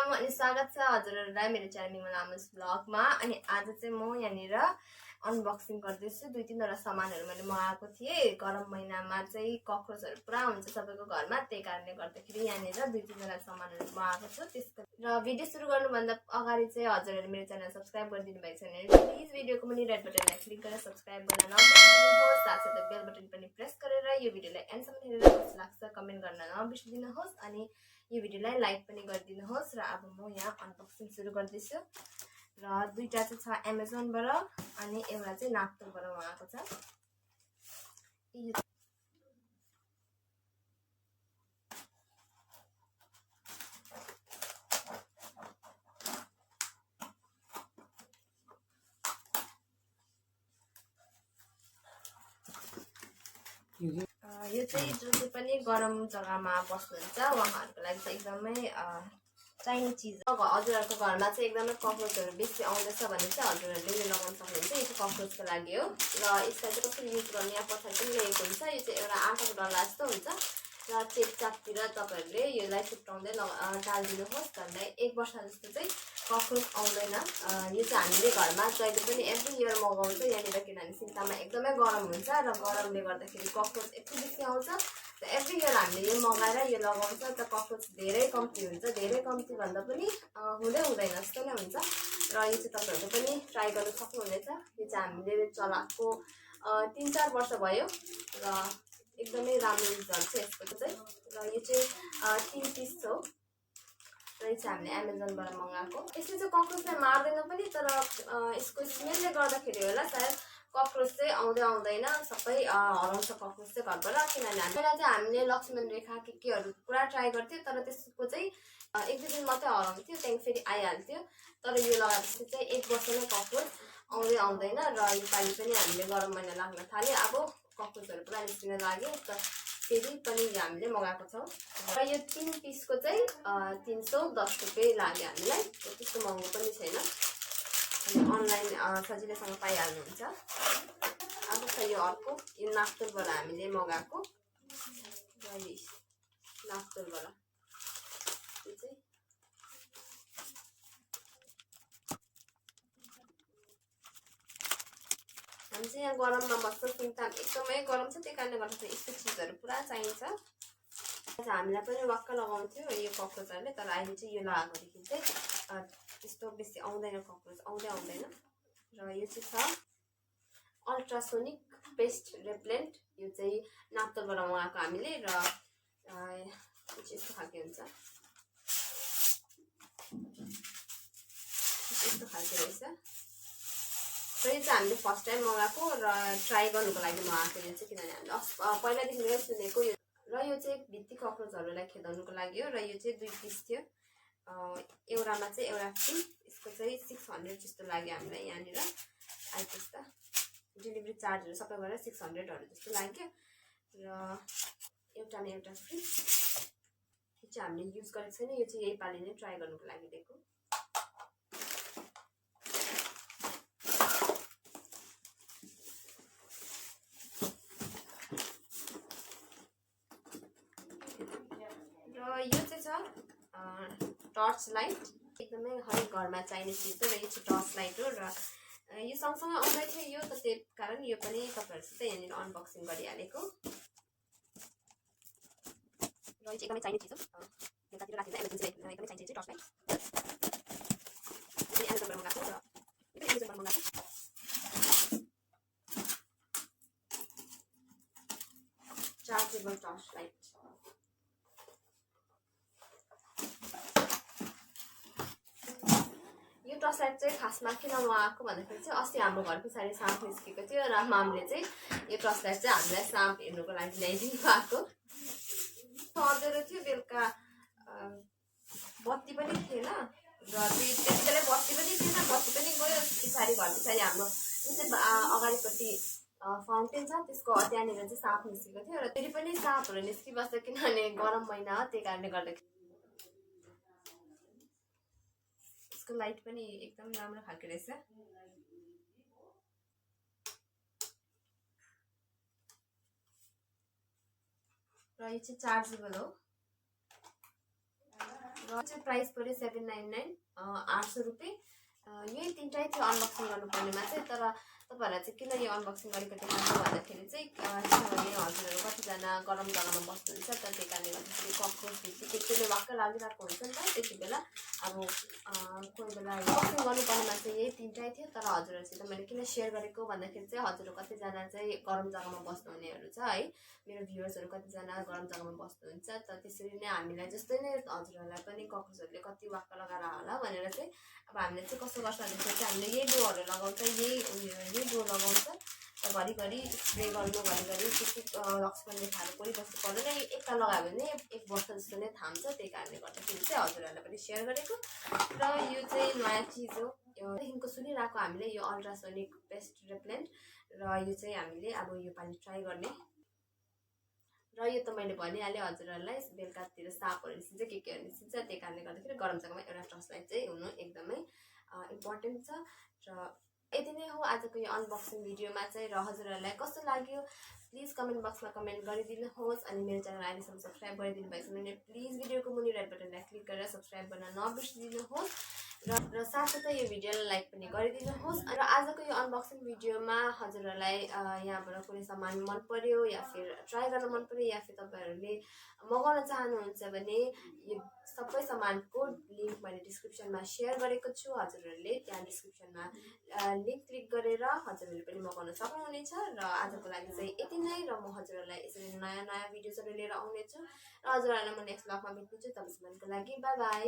नमस्कार अनि स्वागत छ हजुरहरुलाई मेरो च्यानल मिमा लामोस ब्लगमा। अनि आज चाहिँ म यहाँनिर अनबक्सिङ गर्दैछु। दुई तीनवटा सामानहरु मैले मगाएको थिएँ। गरम महिनामा चाहिँ कक्रोचहरु पुरा हुन्छ सबैको घरमा, त्यही कारणले गर्दाखेरि यहाँनिर दुई तीनवटा सामानहरु मगाएको छु। त्यसको र भिडियो सुरु गर्नुभन्दा अगाडि चाहिँ हजुरहरुले मेरो च्यानल सब्स्क्राइब गरिदिनु भएको छैन भने प्लिज भिडियोको मुनि रेड बटनलाई क्लिक गरेर सब्स्क्राइब गर्न नबिर्सिनुहोस्। साथसाथै बेल बटन पनि प्रेस गरेर यो भिडियोलाई एन्डसम्म हेरेर कस्तो लाग्छ कमेन्ट गर्न नबिर्सिनुहोस्। अनि यो भिडियोलाई लाइक पनि गरिदिनुहोस्। र अब म यहाँ अनबक्सिङ सुरु गर्दैछु। र दुईटा चाहिँ छ अमेजनबाट अनि एउटा चाहिँ नाप्तोलबाट मगाएको छ। यो चाहिँ जो चाहिँ पनि गरम जग्गामा बस्नुहुन्छ उहाँहरुको लागि चाहिँ एकदमै चाहिने चीज हो। हजुरहरुको घरमा चाहिँ एकदमै कक्रोचहरु बेसी आउँदैछ भने चाहिँ हजुरहरुले यो लगाउन सक्नुहुन्छ। यो चाहिँ कक्रोचको लागि हो। र यसलाई चाहिँ कसरी युज गर्ने यहाँ पछाडि पनि लेखेको हुन्छ। यो चाहिँ एउटा आँटाको डल्ला जस्तो हुन्छ र चेपचापतिर तपाईहरुले यसलाई छुट्याउँदै डालिदिनुहोस्। झन्डै 1 वर्ष जस्तो चाहिँ कक्रोच आउँदैन। यो चाहिँ हामीले घरमा जहिले पनि एभ्री इयर मगाउँछ यहाँनिर, किनभने सिक्तामा एकदमै गरम हुन्छ र गरमले गर्दाखेरि कक्रोच यति बेसी आउँछ। र एभ्री इयर हामीले यो मगाएर यो लगाउँछ त कक्रोच धेरै कम्ती हुन्छ। धेरै कम्ती भन्दा पनि हुँदैन जस्तो नै हुन्छ। र यो चाहिँ तपाईहरुले पनि ट्राई गर्न सक्नुहुनेछ। यो चाहिँ हामीले चलाएको 3-4 वर्ष भयो र एकदमै राम्रो रिजल्ट छ यसको चाहिँ। र यो चाहिँ 3 पिस हो र यो चाहिँ हामीले अमेजनबाट मगाएको। यसले चाहिँ कक्रोचलाई मार्दैन पनि, तर यसको स्मेलले गर्दाखेरि होला सायद कक्रोच चाहिँ आउँदैन सबै हराउँछ कक्रोच चाहिँ घरबाट। किनभने पहिला चाहिँ हामीले लक्ष्मण रेखा केहरू पुरा ट्राई गर्थ्यो, तर त्यसको चाहिँ 1-2 दिन मात्रै हराउँथ्यो, त्यहाँदेखि फेरि आइहाल्थ्यो। तर यो लगाएपछि चाहिँ 1 वर्ष नै कक्रोच आउँदैन। र योपालि पनि हामीले गरम महिना लाग्न थाल्यो, अब कक्रोचहरु पुरा निस्किन लाग्यो त फेरि पनि हामीले मगाएको छौँ। र यो 3 पिसको चाहिँ 310 रुपियाँ लाग्यो हामीलाई। त्यस्तो महँगो पनि छैन, अनि अनलाइन सजिलैसँग पाइहाल्नुहुन्छ। अब छ यो अर्को, यो नाप्तोलबाट हामीले मगाएको। र यो नाप्तोलबाट यो चाहिँ हामी चाहिँ यहाँ गरममा बस्छ, सिक्ताम एकदमै गरम छ, त्यही कारणले गर्दाखेरि यस्तो चिजहरू पुरा चाहिन्छ। हामीलाई पनि वाक्क लगाउँथ्यो यो कक्रोचहरूले, तर अहिले चाहिँ यो लगाएकोदेखि चाहिँ त्यस्तो बेसी आउँदैन, कक्रोच आउँदैन। र यो चाहिँ छ अल्ट्रासोनिक पेस्ट रेपेलेन्ट। यो चाहिँ नाप्तोलबाट मगाएको हामीले। र यो चाहिँ यस्तो खालको हुन्छ, यस्तो खालको रहेछ। र यो चाहिँ हामीले फर्स्ट टाइम मगाएको र ट्राई गर्नुको लागि मगाएको यो चाहिँ, किनभने हामीले पहिलादेखि नै सुनेको यो। र यो चाहिँ भित्ती कक्रोचहरूलाई खेदाउनुको लागि हो। र यो चाहिँ 2 पिस थियो, एउटामा चाहिँ एउटा फ्री। यसको चाहिँ 600 जस्तो लाग्यो हामीलाई यहाँनिर आइपुग्दा। डेलिभरी चार्जहरू सबै गरेर 600हरू जस्तो लाग्यो। र एउटा न एउटा फ्री। यो चाहिँ हामीले युज गरेको छैन, यो चाहिँ यही पालि नै ट्राई गर्नुको लागि दिएको। यो चाहिँ छ टर्च लाइट, एकदमै हरेक घरमा चाहिने चिज हो। र यो चाहिँ टर्च लाइट हो। र यो सँगसँगै आउँदै थियो यो, त त्यही कारण यो पनि तपाईहरुसित यहाँनिर अनबक्सिङ गरिहालेको। र यो चाहिँ एकदमै चाहिने चिज हो, यतातिर राखेर एमर्जेन्सी एकदमै चाहिने चिज टर्च लाइट। यो एमेजनबाट मगाएको र यो पनि एमेजनबाट मगाएको। Chargeable torch light. यो टर्च लाइट चाहिँ खासमा किन मगाएको भन्दाखेरि चाहिँ अस्ति हाम्रो घर पछाडि साँप निस्केको थियो र मामले चाहिँ यो टर्च लाइट चाहिँ हामीलाई साँप हेर्नुको लागि ल्याइदिनु भएको। अँध्यारो थियो, बेलुका बत्ती पनि थिएन। र त्यति बेला बत्ती पनि थिएन, बत्ती पनि गयो। पछाडि घर पछाडि हाम्रो जुन चाहिँ अगाडिपट्टि फाउन्टेन छ त्यसको त्यहाँनिर चाहिँ साँप निस्केको थियो। र फेरि पनि साँपहरू निस्किबस्छ, किनभने गरम महिना हो, त्यही कारणले गर्दाखेरि। यसको लाइट पनि एकदम राम्रो खालको रहेछ। र यो चाहिँ चार्जेबल हो। र र चाहिँ प्राइस पऱ्यो 799 800 रुपियाँ। यही तिनटै थियो अनबक्सिङ गर्नुपर्नेमा चाहिँ। तर तपाईँहरूलाई चाहिँ किन यो अनबक्सिङ गरेको देखाउँछु भन्दाखेरि चाहिँ किनभने हजुरहरू कतिजना गरम जग्गामा बस्नुहुन्छ त, त्यही कारणले गर्दाखेरि ककरोच भित्ति त्यसले वाक्क लागिरहेको हुन्छ नि त। त्यति बेला अब कोही बेला अनबक्सिङ गर्नुपर्नेमा चाहिँ यही तिनटै थियो। तर हजुरहरूसित मैले किन सेयर गरेको भन्दाखेरि चाहिँ हजुरहरू कतिजना चाहिँ गरम जग्गामा बस्नुहुनेहरू छ है, मेरो भ्युवर्सहरू कतिजना गरम जग्गामा बस्नुहुन्छ। त त्यसरी नै हामीलाई जस्तै नै हजुरहरूलाई पनि ककरोचहरूले कति वाक्क लगाएर होला भनेर चाहिँ अब हामीले चाहिँ कस्तो गर्छ भन्दाखेरि चाहिँ हामीले यही डोहरू लगाउँछ, यही डो लगाउँछ। र घरिघरि स्प्रे गर्नु, घरिघरि लक्ष्मण रेखाहरू परिबस्नु पर्दैन। एकताल लगायो भने एक वर्ष जस्तो नै थाम्छ। त्यही कारणले गर्दाखेरि चाहिँ हजुरहरूलाई पनि सेयर गरेको। र यो चाहिँ नयाँ चिज हो, योदेखिको सुनिरहेको हामीले यो अल्ट्रासोनिक पेस्ट रेपेलेन्ट। र यो चाहिँ हामीले अब योपालि ट्राई गर्ने। र यो त मैले भनिहालेँ हजुरहरूलाई, बेलुकातिर सापहरू निस्किन्छ, केहरू निस्किन्छ। त्यही कारणले गर्दाखेरि गरम जग्गामा एउटा टर्च लाइट चाहिँ हुनु एकदमै इम्पोर्टेन्ट छ। र यति नै हो आजको यो अनबक्सिङ भिडियोमा चाहिँ। र हजुरहरूलाई कस्तो लाग्यो प्लिज कमेन्ट बक्समा कमेन्ट गरिदिनुहोस्। अनि मेरो च्यानल अहिलेसम्म सब्सक्राइब गरिदिनु भएको छ भने प्लिज भिडियोको मुनि रेड बटनलाई क्लिक गरेर सब्सक्राइब गर्न नबिर्सिदिनुहोस्। र साथसाथै यो भिडियोलाई लाइक पनि गरिदिनुहोस्। र आजको यो अनबक्सिङ भिडियोमा हजुरहरूलाई यहाँबाट कुनै सामान मन पर्यो या फिर ट्राई गर्न मन पर्यो या फिर तपाईँहरूले मगाउन चाहनुहुन्छ भने यो सबै सामानको लिङ्क मैले डिस्क्रिप्सनमा सेयर गरेको छु। हजुरहरूले त्यहाँ डिस्क्रिप्सनमा लिङ्क क्लिक गरेर हजुरहरूले पनि मगाउन सक्नुहुनेछ। र आजको लागि चाहिँ यति नै। र म हजुरहरूलाई यसरी नयाँ नयाँ भिडियोजहरू लिएर आउनेछु। र हजुरहरूलाई म नेक्स्ट ब्लगमा भेट्नेछु। तबसम्मको लागि बाई बाई।